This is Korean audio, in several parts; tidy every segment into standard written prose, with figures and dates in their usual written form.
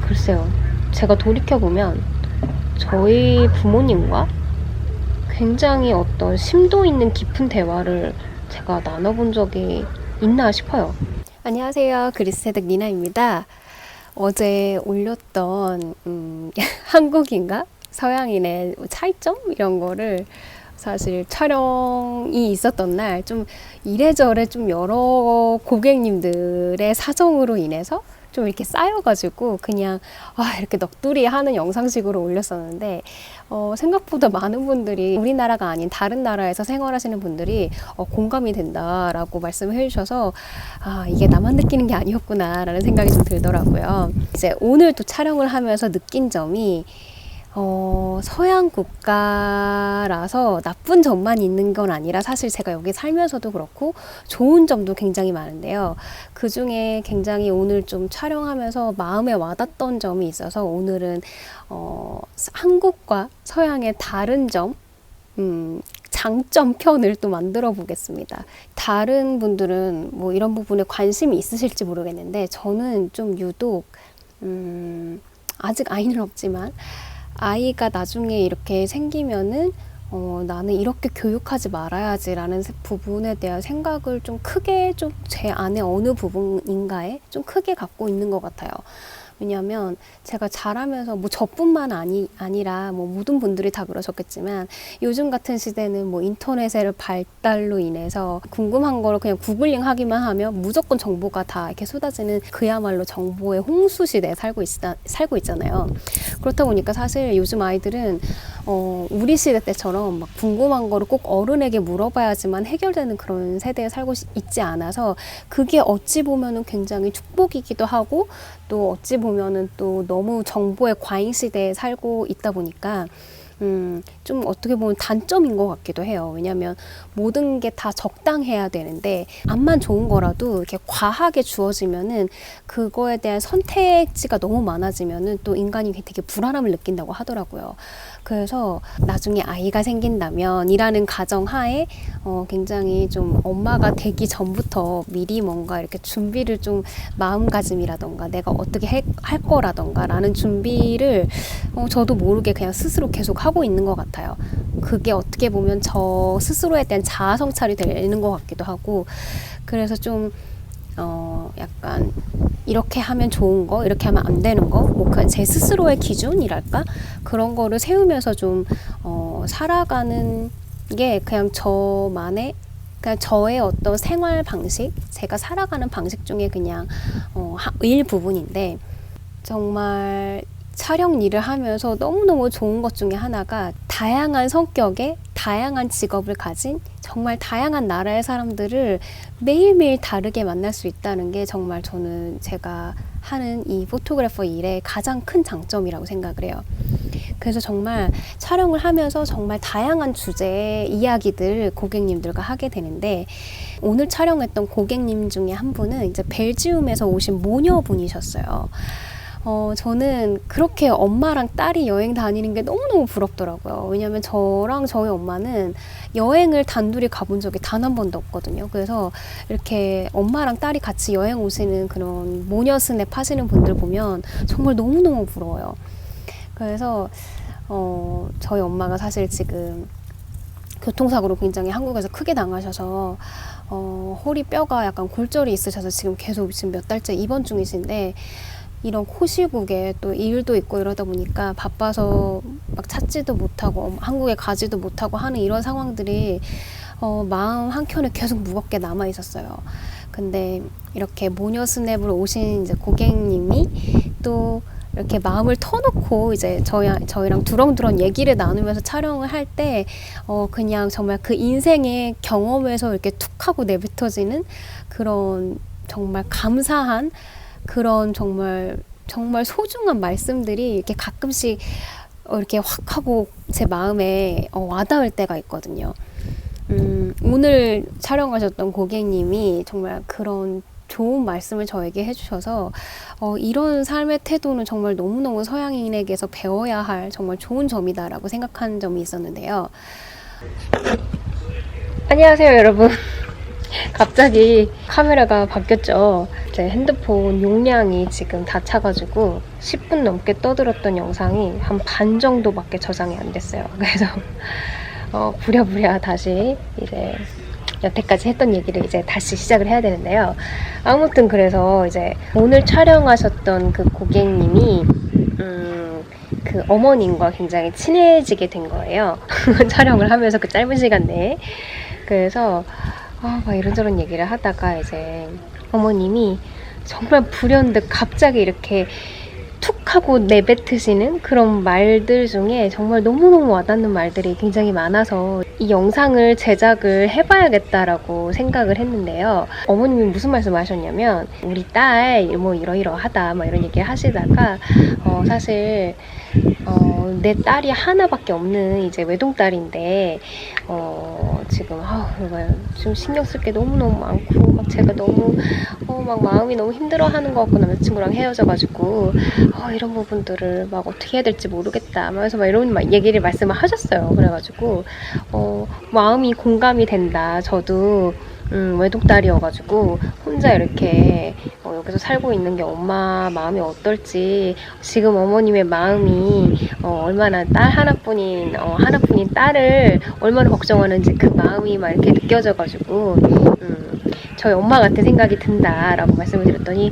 글쎄요. 제가 돌이켜보면 저희 부모님과 굉장히 어떤 심도 있는 깊은 대화를 제가 나눠본 적이 있나 싶어요. 안녕하세요. 그리스세댁 니나입니다. 어제 올렸던 한국인과 서양인의 차이점 이런 거를 사실 촬영이 있었던 날 좀 이래저래 좀 여러 고객님들의 사정으로 인해서 좀 이렇게 쌓여가지고 그냥 이렇게 넋두리 하는 영상식으로 올렸었는데 생각보다 많은 분들이 우리나라가 아닌 다른 나라에서 생활하시는 분들이 공감이 된다라고 말씀을 해주셔서 이게 나만 느끼는 게 아니었구나라는 생각이 좀 들더라고요. 이제 오늘 또 촬영을 하면서 느낀 점이 서양 국가라서 나쁜 점만 있는 건 아니라 사실 제가 여기 살면서도 그렇고 좋은 점도 굉장히 많은데요. 그 중에 굉장히 오늘 좀 촬영하면서 마음에 와닿던 점이 있어서 오늘은 한국과 서양의 다른 점, 장점 편을 또 만들어 보겠습니다. 다른 분들은 뭐 이런 부분에 관심이 있으실지 모르겠는데 저는 좀 유독 아직 아이는 없지만 아이가 나중에 이렇게 생기면은 나는 이렇게 교육하지 말아야지라는 부분에 대한 생각을 좀 크게 좀 제 안에 어느 부분인가에 좀 크게 갖고 있는 것 같아요. 왜냐하면 제가 자라면서 뭐 저뿐만 아니라 뭐 모든 분들이 다 그러셨겠지만 요즘 같은 시대는 뭐 인터넷의 발달로 인해서 궁금한 거를 그냥 구글링 하기만 하면 무조건 정보가 다 이렇게 쏟아지는 그야말로 정보의 홍수 시대에 살고 있잖아요. 그렇다 보니까 사실 요즘 아이들은 우리 시대 때처럼 막 궁금한 거를 꼭 어른에게 물어봐야지만 해결되는 그런 세대에 살고 있지 않아서 그게 어찌 보면은 굉장히 축복이기도 하고 또 어찌 보면은 또 너무 정보의 과잉 시대에 살고 있다 보니까 좀 어떻게 보면 단점인 것 같기도 해요. 왜냐하면 모든 게 다 적당해야 되는데 암만 좋은 거라도 이렇게 과하게 주어지면은 그거에 대한 선택지가 너무 많아지면은 또 인간이 되게 불안함을 느낀다고 하더라고요. 그래서 나중에 아이가 생긴다면 이라는 가정하에 굉장히 좀 엄마가 되기 전부터 미리 뭔가 이렇게 준비를 좀 마음가짐이라던가 내가 어떻게 할 거라던가 라는 준비를 저도 모르게 그냥 스스로 계속 하고 있는 것 같아요. 그게 어떻게 보면 저 스스로에 대한 자아 성찰이 되는 것 같기도 하고 그래서 좀 약간 이렇게 하면 좋은 거, 이렇게 하면 안 되는 거, 뭐 제 스스로의 기준이랄까? 그런 거를 세우면서 좀 살아가는 게 그냥 저만의 그냥 저의 어떤 생활 방식, 제가 살아가는 방식 중에 그냥 일부분인데 정말 촬영 일을 하면서 너무너무 좋은 것 중에 하나가 다양한 성격의 다양한 직업을 가진 정말 다양한 나라의 사람들을 매일매일 다르게 만날 수 있다는 게 정말 저는 제가 하는 이 포토그래퍼 일의 가장 큰 장점이라고 생각을 해요. 그래서 정말 촬영을 하면서 정말 다양한 주제의 이야기들 고객님들과 하게 되는데 오늘 촬영했던 고객님 중에 한 분은 이제 벨지움에서 오신 모녀분이셨어요. 저는 그렇게 엄마랑 딸이 여행 다니는 게 너무너무 부럽더라고요. 왜냐면 저랑 저희 엄마는 여행을 단둘이 가본 적이 단 한 번도 없거든요. 그래서 이렇게 엄마랑 딸이 같이 여행 오시는 그런 모녀 스냅 하시는 분들 보면 정말 너무너무 부러워요. 그래서 저희 엄마가 사실 지금 교통사고로 굉장히 한국에서 크게 당하셔서 허리 뼈가 약간 골절이 있으셔서 지금 몇 달째 입원 중이신데 이런 코시국에 또 일도 있고 이러다 보니까 바빠서 막 찾지도 못하고 한국에 가지도 못하고 하는 이런 상황들이 마음 한켠에 계속 무겁게 남아 있었어요. 근데 이렇게 모녀 스냅으로 오신 이제 고객님이 또 이렇게 마음을 터놓고 이제 저희랑 두렁두렁 얘기를 나누면서 촬영을 할 때 그냥 정말 그 인생의 경험에서 이렇게 툭 하고 내뱉어지는 그런 정말 감사한 그런 정말 소중한 말씀들이 이렇게 가끔씩 이렇게 확 하고 제 마음에 와닿을 때가 있거든요. 오늘 촬영하셨던 고객님이 정말 그런 좋은 말씀을 저에게 해주셔서 이런 삶의 태도는 정말 너무너무 서양인에게서 배워야 할 정말 좋은 점이다라고 생각한 점이 있었는데요. 안녕하세요, 여러분. 갑자기 카메라가 바뀌었죠. 제 핸드폰 용량이 지금 다 차가지고 10분 넘게 떠들었던 영상이 한 반 정도밖에 저장이 안 됐어요. 그래서 부랴부랴 다시 이제 여태까지 했던 얘기를 이제 다시 시작을 해야 되는데요. 아무튼 그래서 이제 오늘 촬영하셨던 그 고객님이 그 어머님과 굉장히 친해지게 된 거예요. 촬영을 하면서 그 짧은 시간 내에. 그래서 막 이런저런 얘기를 하다가 이제 어머님이 정말 불현듯 갑자기 이렇게 툭 하고 내뱉으시는 그런 말들 중에 정말 너무너무 와닿는 말들이 굉장히 많아서 이 영상을 제작을 해봐야겠다라고 생각을 했는데요. 어머님이 무슨 말씀을 하셨냐면 우리 딸 뭐 이러이러하다 막 이런 얘기 하시다가 사실 내 딸이 하나밖에 없는 이제 외동딸인데 지금 좀 신경 쓸 게 너무너무 많고 막 제가 너무 막 마음이 너무 힘들어하는 것 같고 남자친구랑 헤어져가지고 이런 부분들을 막 어떻게 해야 될지 모르겠다 하면서 막 이런 얘기를 말씀을 하셨어요. 그래가지고 마음이 공감이 된다. 저도 외동딸이어가지고 혼자 이렇게 여기서 살고 있는 게 엄마 마음이 어떨지 지금 어머님의 마음이 얼마나 딸 하나뿐인 딸을 얼마나 걱정하는지 그 마음이 막 이렇게 느껴져가지고 저희 엄마 같은 생각이 든다라고 말씀을 드렸더니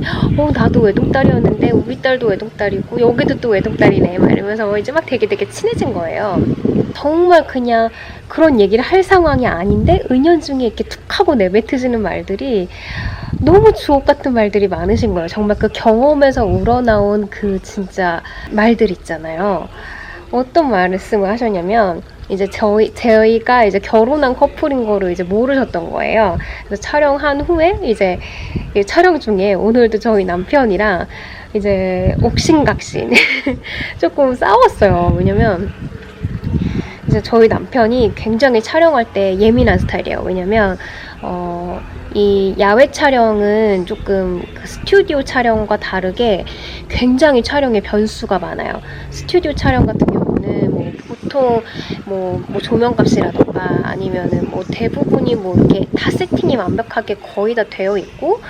나도 외동딸이었는데 우리 딸도 외동딸이고 여기도 또 외동딸이네 막 이러면서 이제 막 되게 친해진 거예요. 정말 그냥 그런 얘기를 할 상황이 아닌데 은연중에 이렇게 툭 하고 내뱉으시는 말들이 너무 주옥 같은 말들이 많으신 거예요. 정말 그 경험에서 우러나온 그 진짜 말들 있잖아요. 어떤 말씀을 하셨냐면 이제 저희가 이제 결혼한 커플인 거를 이제 모르셨던 거예요. 그래서 촬영한 후에 이제 촬영 중에 오늘도 저희 남편이랑 이제 옥신각신 조금 싸웠어요. 왜냐면 이제 저희 남편이 굉장히 촬영할 때 예민한 스타일이에요. 왜냐면 이 야외 촬영은 조금 그 스튜디오 촬영과 다르게 굉장히 촬영에 변수가 많아요. 스튜디오 촬영 같은 경우는 뭐 보통 뭐 조명값이라던가 아니면은 뭐 대부분이 뭐 이렇게 다 세팅이 완벽하게 거의 다 되어 있고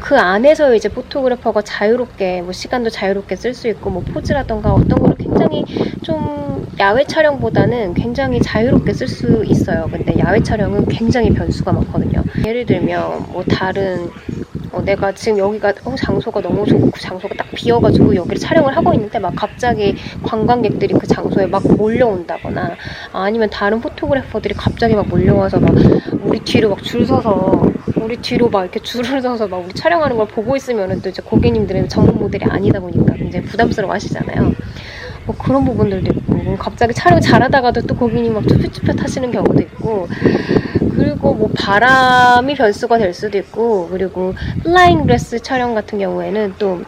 그 안에서 이제 포토그래퍼가 자유롭게 뭐 시간도 자유롭게 쓸 수 있고 뭐 포즈라던가 어떤 거를 굉장히 좀 야외 촬영보다는 굉장히 자유롭게 쓸 수 있어요. 근데 야외 촬영은 굉장히 변수가 많거든요. 예를 들면 뭐 다른 내가 지금 여기가 장소가 너무 좋고 장소가 딱 비어가지고 여기를 촬영을 하고 있는데 막 갑자기 관광객들이 그 장소에 막 몰려온다거나 아니면 다른 포토그래퍼들이 갑자기 막 몰려와서 막 우리 뒤로 막 줄 서서 우리 뒤로 막 이렇게 줄을 서서 막 우리 촬영하는 걸 보고 있으면은 또 이제 고객님들은 전문 모델이 아니다 보니까 굉장히 부담스러워 하시잖아요. 뭐 그런 부분들도 있고 갑자기 촬영 잘하다가도 또 고객님 막 쭈뼛쭈뼛 하시는 경우도 있고 그리고 뭐 바람이 변수가 될 수도 있고 그리고 플라잉 드레스 촬영 같은 경우에는 또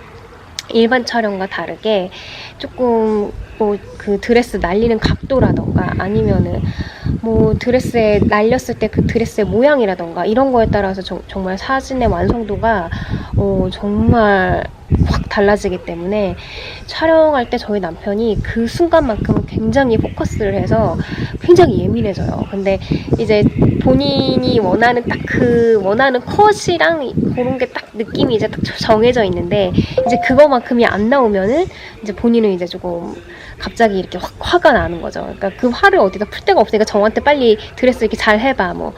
일반 촬영과 다르게 조금 뭐 그 드레스 날리는 각도라던가 아니면은 뭐 드레스에 날렸을 때 그 드레스의 모양이라던가 이런 거에 따라서 정말 사진의 완성도가 정말 확 달라지기 때문에 촬영할 때 저희 남편이 그 순간만큼은 굉장히 포커스를 해서 굉장히 예민해져요. 근데 이제 본인이 원하는 딱 그 원하는 컷이랑 그런 게 딱 느낌이 이제 딱 정해져 있는데 이제 그거만큼이 안 나오면은 이제 본인은 이제 조금 갑자기 이렇게 확 화가 나는 거죠. 그러니까 그 화를 어디다 풀 데가 없으니까 저한테 빨리 드레스 이렇게 잘 해봐. 뭐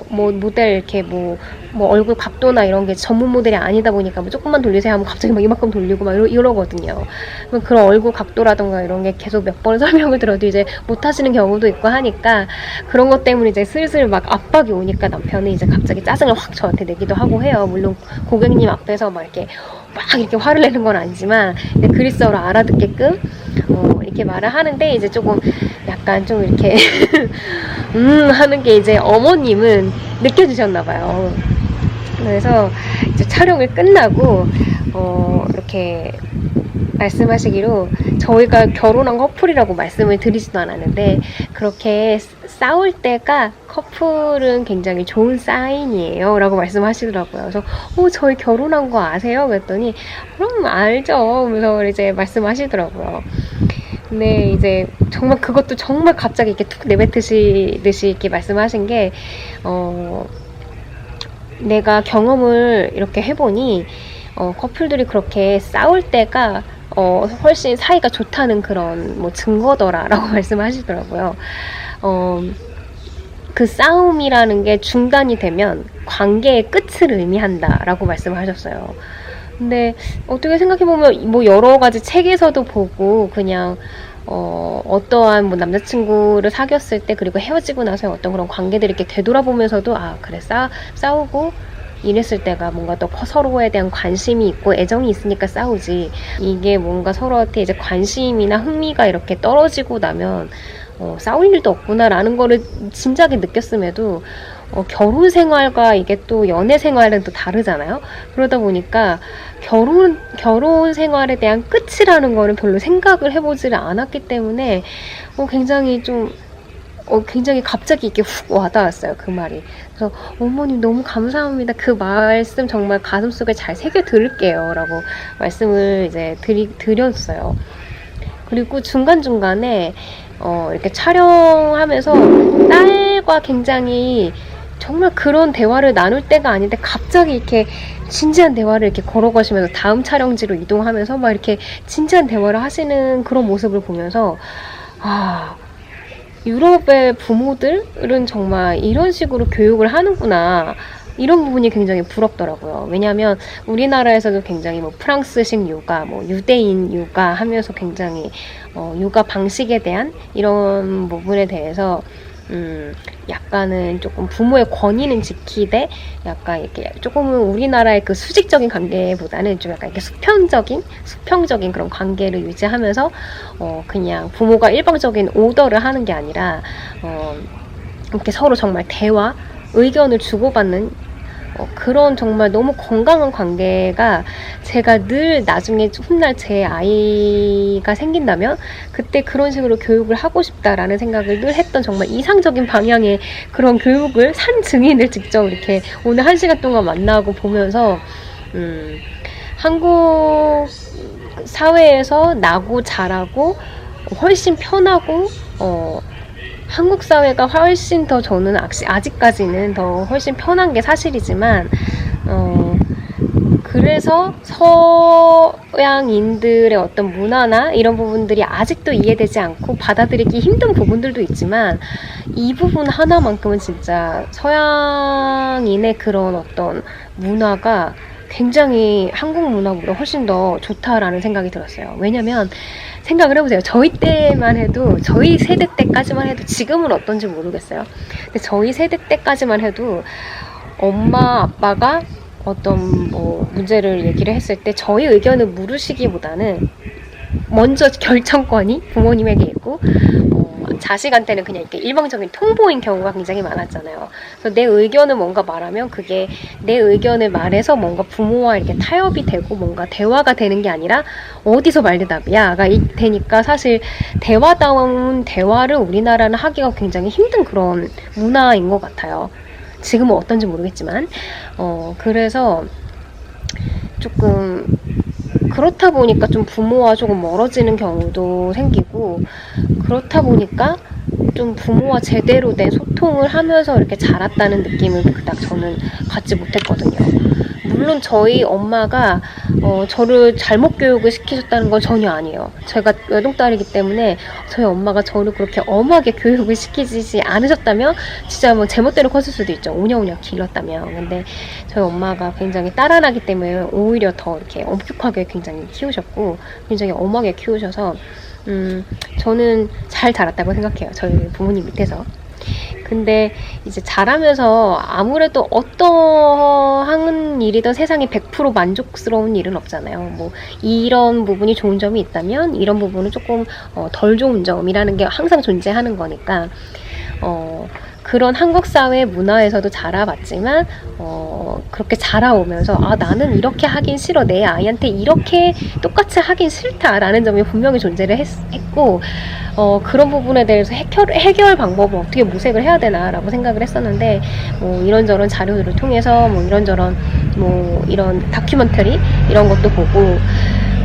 모델 이렇게 뭐 얼굴 각도나 이런 게 전문 모델이 아니다 보니까 뭐 조금만 돌리세요 하면 갑자기 막 이만큼 돌리고 막 이러거든요. 그런 얼굴 각도라던가 이런 게 계속 몇 번 설명을 들어도 이제 못 하시는 경우도 있고 하니까 그런 것 때문에 이제 슬슬 막 압박이 오니까 남편은 이제 갑자기 짜증을 확 저한테 내기도 하고 해요. 물론 고객님 앞에서 막 이렇게 화를 내는 건 아니지만 그리스어로 알아듣게끔 이렇게 말을 하는데 이제 조금 약간 좀 이렇게 하는 게 이제 어머님은 느껴지셨나 봐요. 그래서 이제 촬영을 끝나고 이렇게 말씀하시기로 저희가 결혼한 커플이라고 말씀을 드리지도 않았는데 그렇게 싸울 때가 커플은 굉장히 좋은 사인이에요 라고 말씀하시더라고요. 그래서 저희 결혼한 거 아세요? 그랬더니 그럼 알죠. 그래서 이제 말씀하시더라고요. 근데 이제 정말 그것도 정말 갑자기 이렇게 툭 내뱉으시듯이 이렇게 말씀하신 게 내가 경험을 이렇게 해보니 커플들이 그렇게 싸울 때가 훨씬 사이가 좋다는 그런 뭐 증거더라라고 말씀하시더라고요. 그 싸움이라는 게 중단이 되면 관계의 끝을 의미한다라고 말씀하셨어요. 근데 어떻게 생각해보면 뭐 여러 가지 책에서도 보고 그냥 어떠한 뭐 남자친구를 사귀었을 때 그리고 헤어지고 나서 어떤 그런 관계들 이렇게 되돌아보면서도 그래 싸우고 이랬을 때가 뭔가 또 서로에 대한 관심이 있고 애정이 있으니까 싸우지, 이게 뭔가 서로한테 이제 관심이나 흥미가 이렇게 떨어지고 나면 싸울 일도 없구나라는 거를 진작에 느꼈음에도 결혼 생활과 이게 또 연애 생활은 또 다르잖아요. 그러다 보니까 결혼 생활에 대한 끝이라는 거는 별로 생각을 해보지를 않았기 때문에 굉장히 굉장히 갑자기 이렇게 훅 와닿았어요, 그 말이. 그래서 어머님 너무 감사합니다. 그 말씀 정말 가슴속에 잘 새겨 들을게요 라고 말씀을 이제 드렸어요. 그리고 중간중간에 이렇게 촬영하면서 딸과 굉장히 정말 그런 대화를 나눌 때가 아닌데 갑자기 이렇게 진지한 대화를 이렇게 걸어가시면서 다음 촬영지로 이동하면서 막 이렇게 진지한 대화를 하시는 그런 모습을 보면서 유럽의 부모들은 정말 이런 식으로 교육을 하는구나, 이런 부분이 굉장히 부럽더라고요. 왜냐하면 우리나라에서도 굉장히 뭐 프랑스식 육아, 뭐 유대인 육아 하면서 굉장히 육아 방식에 대한 이런 부분에 대해서 약간은 조금 부모의 권위는 지키되 약간 이렇게 조금은 우리나라의 그 수직적인 관계보다는 좀 약간 이렇게 수평적인 그런 관계를 유지하면서 그냥 부모가 일방적인 오더를 하는 게 아니라 이렇게 서로 정말 대화, 의견을 주고받는 그런 정말 너무 건강한 관계가, 제가 늘 나중에 훗날 제 아이가 생긴다면 그때 그런 식으로 교육을 하고 싶다라는 생각을 늘 했던 정말 이상적인 방향의 그런 교육을 산 증인을 직접 이렇게 오늘 1시간 동안 만나고 보면서 한국 사회에서 나고 자라고 훨씬 편하고 한국 사회가 훨씬 더 저는 아직까지는 더 훨씬 편한 게 사실이지만 그래서 서양인들의 어떤 문화나 이런 부분들이 아직도 이해되지 않고 받아들이기 힘든 부분들도 있지만 이 부분 하나만큼은 진짜 서양인의 그런 어떤 문화가 굉장히 한국 문화보다 훨씬 더 좋다라는 생각이 들었어요. 왜냐면 생각을 해보세요. 저희 때만 해도, 저희 세대 때까지만 해도, 지금은 어떤지 모르겠어요. 근데 저희 세대 때까지만 해도 엄마 아빠가 어떤 뭐 문제를 얘기를 했을 때 저희 의견을 물으시기보다는 먼저 결정권이 부모님에게 있고 자식한테는 그냥 이렇게 일방적인 통보인 경우가 굉장히 많았잖아요. 그래서 내 의견을 뭔가 말하면 그게 내 의견을 말해서 뭔가 부모와 이렇게 타협이 되고 뭔가 대화가 되는 게 아니라 어디서 말대답이야가 되니까 사실 대화다운 대화를 우리나라는 하기가 굉장히 힘든 그런 문화인 것 같아요. 지금은 어떤지 모르겠지만 그래서 조금 그렇다 보니까 좀 부모와 조금 멀어지는 경우도 생기고, 그렇다 보니까 좀 부모와 제대로 된 소통을 하면서 이렇게 자랐다는 느낌을 그닥 저는 갖지 못했거든요. 물론 저희 엄마가 저를 잘못 교육을 시키셨다는 건 전혀 아니에요. 제가 외동딸이기 때문에 저희 엄마가 저를 그렇게 엄하게 교육을 시키지 않으셨다면 진짜 뭐 제멋대로 컸을 수도 있죠. 오냐오냐 길렀다면. 근데 저희 엄마가 굉장히 딸 하나기 때문에 오히려 더 이렇게 엄격하게 굉장히 키우셨고 굉장히 엄하게 키우셔서 저는 잘 자랐다고 생각해요. 저희 부모님 밑에서. 근데 이제 자라면서 아무래도 어떠한 일이든 세상에 100% 만족스러운 일은 없잖아요. 뭐 이런 부분이 좋은 점이 있다면 이런 부분은 조금 덜 좋은 점이라는 게 항상 존재하는 거니까 그런 한국 사회 문화에서도 자라봤지만 그렇게 자라오면서 나는 이렇게 하긴 싫어, 내 아이한테 이렇게 똑같이 하긴 싫다라는 점이 분명히 존재를 했고 그런 부분에 대해서 해결 방법을 어떻게 모색을 해야 되나라고 생각을 했었는데 뭐 이런저런 자료들을 통해서 뭐 이런저런 뭐 이런 다큐멘터리 이런 것도 보고,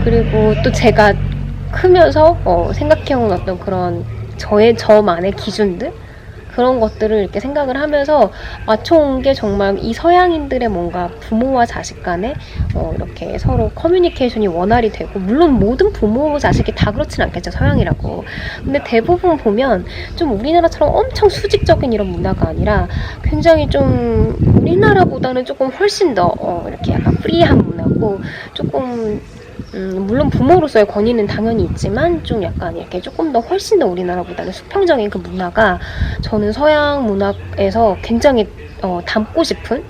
그리고 또 제가 크면서 생각해온 어떤 그런 저만의 기준들, 그런 것들을 이렇게 생각을 하면서 맞춰온 게 정말 이 서양인들의 뭔가 부모와 자식 간에 이렇게 서로 커뮤니케이션이 원활히 되고, 물론 모든 부모 자식이 다 그렇진 않겠죠, 서양이라고. 근데 대부분 보면 좀 우리나라처럼 엄청 수직적인 이런 문화가 아니라 굉장히 좀 우리나라보다는 조금 훨씬 더 이렇게 약간 프리한 문화고, 조금 물론 부모로서의 권위는 당연히 있지만 좀 약간 이렇게 조금 더 훨씬 더 우리나라보다는 수평적인 그 문화가 저는 서양 문화에서 굉장히 닮고 싶은,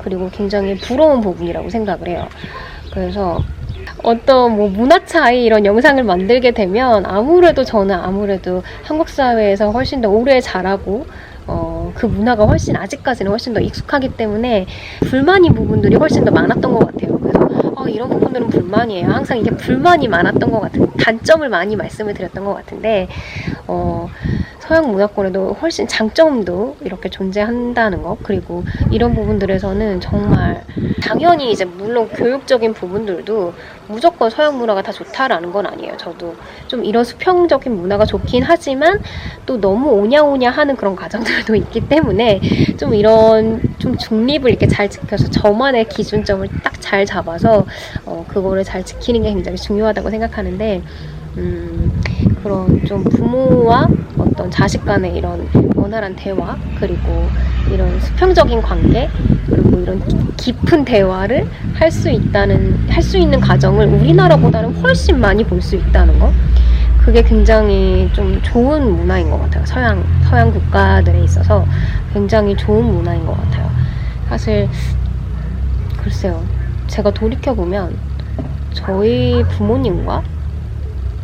그리고 굉장히 부러운 부분이라고 생각을 해요. 그래서 어떤 뭐 문화 차이 이런 영상을 만들게 되면 저는 아무래도 한국 사회에서 훨씬 더 오래 자라고 그 문화가 아직까지는 훨씬 더 익숙하기 때문에 불만인 부분들이 훨씬 더 많았던 것 같아요. 그래서 이런 부분들은 불만이에요. 항상 이게 불만이 많았던 것 같은, 단점을 많이 말씀을 드렸던 것 같은데, 서양 문화권에도 훨씬 장점도 이렇게 존재한다는 것, 그리고 이런 부분들에서는 정말 당연히 이제 물론 교육적인 부분들도 무조건 서양 문화가 다 좋다라는 건 아니에요. 저도 좀 이런 수평적인 문화가 좋긴 하지만 또 너무 오냐오냐 하는 그런 가정들도 있기 때문에 좀 이런 좀 중립을 이렇게 잘 지켜서 저만의 기준점을 딱 잘 잡아서 그거를 잘 지키는 게 굉장히 중요하다고 생각하는데, 그런 좀 부모와 어떤 자식 간의 이런 원활한 대화, 그리고 이런 수평적인 관계, 그리고 이런 깊은 대화를 할 수 있는 가정을 우리나라보다는 훨씬 많이 볼 수 있다는 거, 그게 굉장히 좀 좋은 문화인 것 같아요. 서양 국가들에 있어서 굉장히 좋은 문화인 것 같아요. 사실 글쎄요, 제가 돌이켜보면 저희 부모님과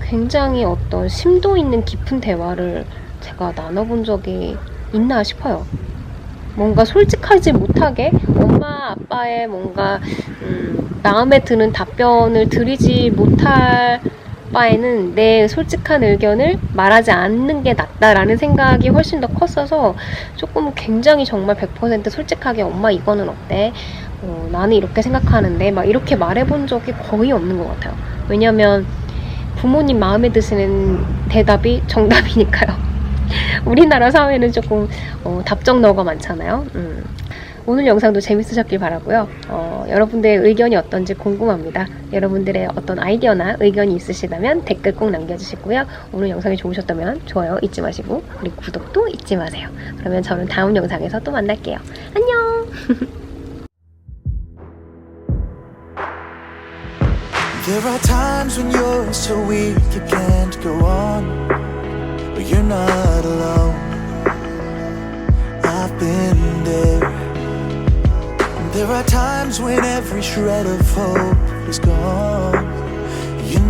굉장히 어떤 심도 있는 깊은 대화를 제가 나눠본 적이 있나 싶어요. 뭔가 솔직하지 못하게 엄마 아빠의 뭔가 마음에 드는 답변을 드리지 못할 바에는 내 솔직한 의견을 말하지 않는 게 낫다라는 생각이 훨씬 더 컸어서 조금 굉장히 정말 100% 솔직하게 엄마 이거는 어때? 나는 이렇게 생각하는데 막 이렇게 말해본 적이 거의 없는 것 같아요. 왜냐면 부모님 마음에 드시는 대답이 정답이니까요. 우리나라 사회는 조금 답정너가 많잖아요. 오늘 영상도 재밌으셨길 바라고요. 여러분들의 의견이 어떤지 궁금합니다. 여러분들의 어떤 아이디어나 의견이 있으시다면 댓글 꼭 남겨주시고요. 오늘 영상이 좋으셨다면 좋아요 잊지 마시고, 그리고 구독도 잊지 마세요. 그러면 저는 다음 영상에서 또 만날게요. 안녕! There are times when you're so weak you can't go on, but you're not alone. I've been there. And there are times when every shred of hope is gone.